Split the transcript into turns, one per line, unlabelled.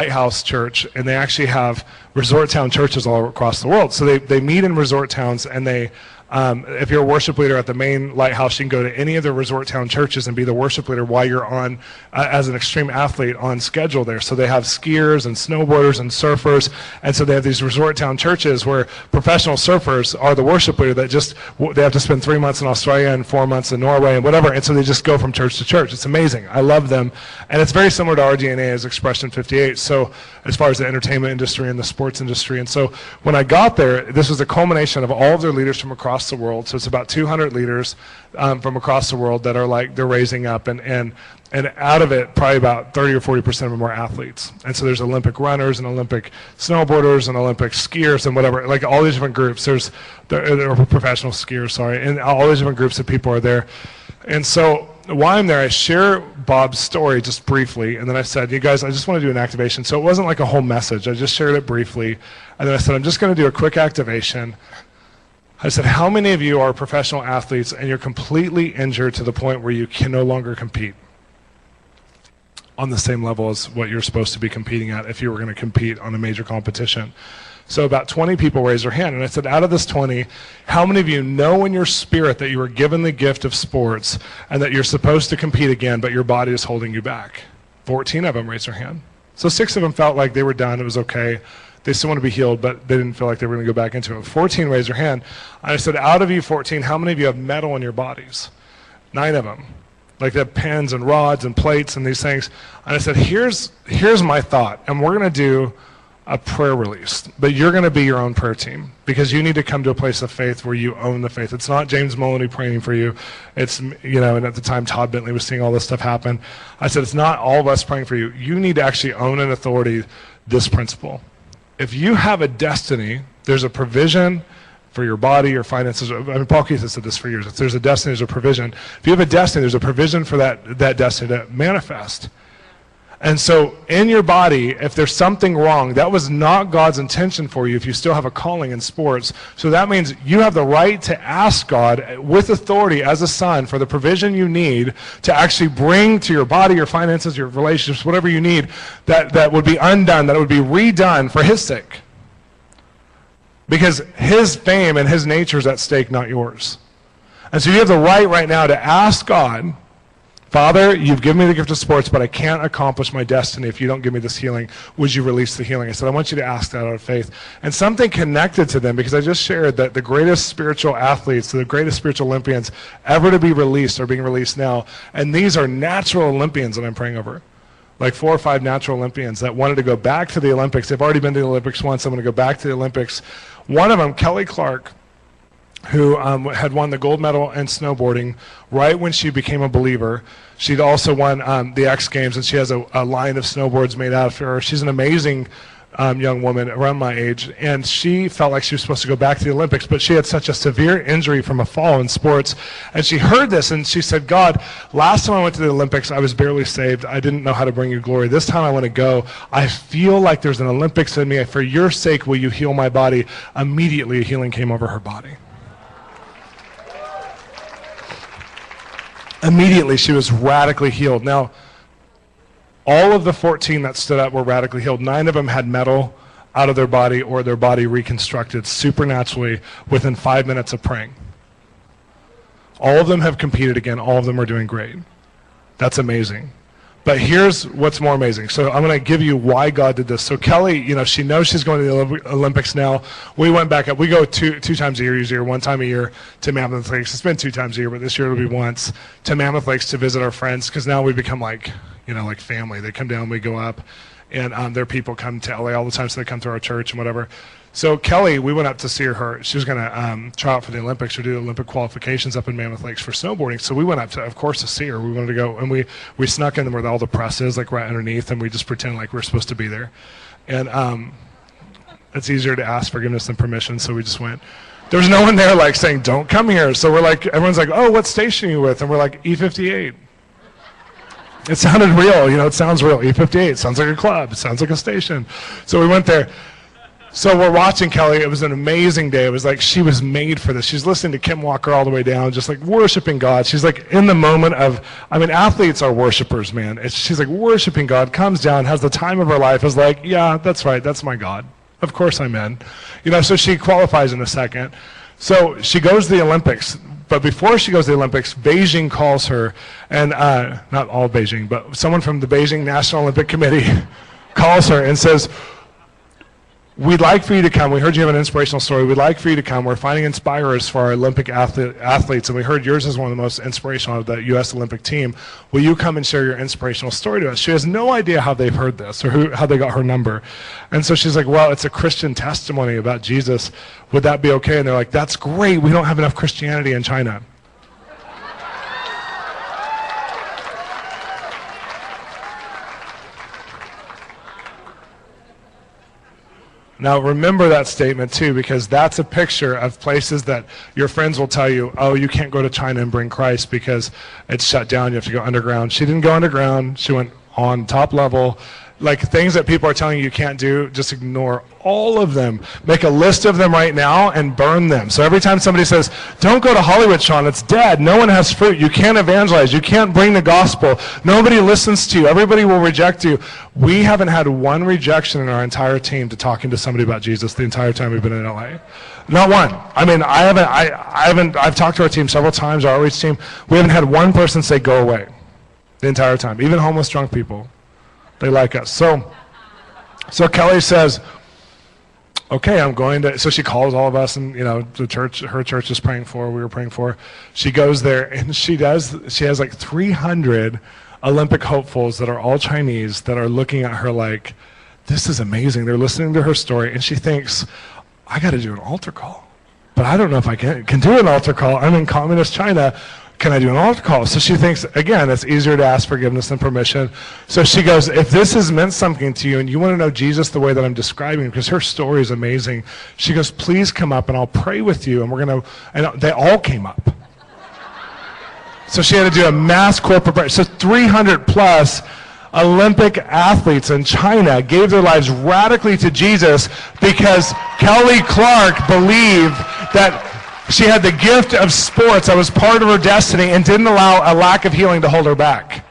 lighthouse church, and they actually have resort town churches all across the world. So they meet in resort towns, and they if you're a worship leader at the main lighthouse, you can go to any of the resort town churches and be the worship leader while you're on, as an extreme athlete, on schedule there. So they have skiers and snowboarders and surfers, and so they have these resort town churches where professional surfers are the worship leader that they have to spend 3 months in Australia and 4 months in Norway and whatever, and so they just go from church to church. It's amazing. I love them, and it's very similar to our DNA as Expression 58, so as far as the entertainment industry and the sports industry. And so when I got there, this was a culmination of all of their leaders from across the world. So it's about 200 leaders from across the world that are they're raising up, and out of it, probably about 30 or 40% of them are athletes. And so there's Olympic runners and Olympic snowboarders and Olympic skiers and whatever, like all these different groups. There are professional skiers, sorry, and all these different groups of people are there. And so while I'm there, I share Bob's story just briefly, and then I said, you guys, I just want to do an activation. So it wasn't like a whole message. I just shared it briefly, and then I said, I'm just going to do a quick activation. I said, how many of you are professional athletes and you're completely injured to the point where you can no longer compete on the same level as what you're supposed to be competing at if you were going to compete on a major competition? So about 20 people raised their hand, and I said, out of this 20, how many of you know in your spirit that you were given the gift of sports and that you're supposed to compete again, but your body is holding you back? 14 of them raised their hand. So 6 of them felt like they were done, it was okay. They still want to be healed, but they didn't feel like they were going to go back into it. 14 raised their hand. I said, out of you 14, how many of you have metal in your bodies? 9 of them. Like they have pins and rods and plates and these things. And I said, here's my thought, and we're going to do a prayer release, but you're going to be your own prayer team, because you need to come to a place of faith where you own the faith. It's not James Maloney praying for you. It's, and at the time Todd Bentley was seeing all this stuff happen. I said, it's not all of us praying for you. You need to actually own in authority this principle. If you have a destiny, there's a provision for your body, your finances. I mean, Paul Keith has said this for years. If there's a destiny, there's a provision. If you have a destiny, there's a provision for that destiny to manifest. And so in your body, if there's something wrong, that was not God's intention for you if you still have a calling in sports. So that means you have the right to ask God with authority as a son for the provision you need to actually bring to your body, your finances, your relationships, whatever you need, that would be undone, that it would be redone for his sake. Because his fame and his nature is at stake, not yours. And so you have the right now to ask God, Father, you've given me the gift of sports, but I can't accomplish my destiny if you don't give me this healing. Would you release the healing? I said, I want you to ask that out of faith. And something connected to them, because I just shared that the greatest spiritual athletes, the greatest spiritual Olympians ever to be released are being released now. And these are natural Olympians that I'm praying over. Like 4 or 5 natural Olympians that wanted to go back to the Olympics. They've already been to the Olympics once. I'm going to go back to the Olympics. One of them, Kelly Clark, who had won the gold medal in snowboarding right when she became a believer. She'd also won the X Games, and she has a line of snowboards made out of her. She's an amazing young woman around my age, and she felt like she was supposed to go back to the Olympics, but she had such a severe injury from a fall in sports, and she heard this, and she said, God, last time I went to the Olympics, I was barely saved. I didn't know how to bring you glory. This time I want to go. I feel like there's an Olympics in me. For your sake, will you heal my body? Immediately, a healing came over her body. Immediately, she was radically healed. Now, all of the 14 that stood up were radically healed. 9 of them had metal out of their body or their body reconstructed supernaturally within 5 minutes of praying. All of them have competed again. All of them are doing great. That's amazing. But here's what's more amazing. So I'm going to give you why God did this. So Kelly, she knows she's going to the Olympics now. We went back up. We go two times a year, usually, or 1 time a year to Mammoth Lakes. It's been 2 times a year, but this year it'll be once to Mammoth Lakes to visit our friends, because now we become like family. They come down, we go up, and their people come to LA all the time, so they come to our church and whatever. So Kelly, we went up to see her. She was going to try out for the Olympics or do the Olympic qualifications up in Mammoth Lakes for snowboarding. So we went up to, of course, to see her. We wanted to go, and we snuck in where all the press is, like right underneath, and we just pretend like we're supposed to be there. And it's easier to ask forgiveness than permission, so we just went. There was no one there like saying, don't come here. So we're like, everyone's like, oh, what station are you with? And we're like, E58. It sounded real, it sounds real. E58 sounds like a club, it sounds like a station. So we went there. So we're watching Kelly. It was an amazing day. It was like she was made for this. She's listening to Kim Walker all the way down, just like worshiping God. She's like in the moment of, I mean, athletes are worshipers, man. She's like worshiping God, comes down, has the time of her life, is like, yeah, that's right, that's my God. Of course I'm in. You know, so she qualifies in a second. So she goes to the Olympics. But before she goes to the Olympics, Beijing calls her, and not all Beijing, but someone from the Beijing National Olympic Committee calls her and says, we'd like for you to come. We heard you have an inspirational story. We'd like for you to come. We're finding inspirers for our Olympic athletes, and we heard yours is one of the most inspirational of the U.S. Olympic team. Will you come and share your inspirational story to us? She has no idea how they've heard this or how they got her number. And so she's like, well, it's a Christian testimony about Jesus. Would that be okay? And they're like, that's great. We don't have enough Christianity in China. Now remember that statement too, because that's a picture of places that your friends will tell you, oh, you can't go to China and bring Christ because it's shut down, you have to go underground. She didn't go underground, she went on top level. Like things that people are telling you can't do, just ignore all of them. Make a list of them right now and burn them. So every time somebody says, don't go to Hollywood, Shawn, it's dead. No one has fruit. You can't evangelize. You can't bring the gospel. Nobody listens to you. Everybody will reject you. We haven't had one rejection in our entire team to talking to somebody about Jesus the entire time we've been in LA. Not one. I mean, I've talked to our team several times, our outreach team. We haven't had one person say, go away the entire time. Even homeless drunk people. They like us. So Kelly says, okay, I'm going to, so she calls all of us, and you know, the church, her church is praying for her, we were praying for her. She goes there and she has like 300 Olympic hopefuls that are all Chinese that are looking at her like, this is amazing. They're listening to her story, and she thinks, I got to do an altar call, but I don't know if I can do an altar call. I'm in communist China. Can I do an altar call? So she thinks, again, it's easier to ask forgiveness than permission. So she goes, if this has meant something to you and you want to know Jesus the way that I'm describing, because her story is amazing, she goes, please come up and I'll pray with you. And we're going to, and they all came up. So she had to do a mass corporate prayer. So 300 plus Olympic athletes in China gave their lives radically to Jesus because Kelly Clark believed that she had the gift of sports that was part of her destiny and didn't allow a lack of healing to hold her back.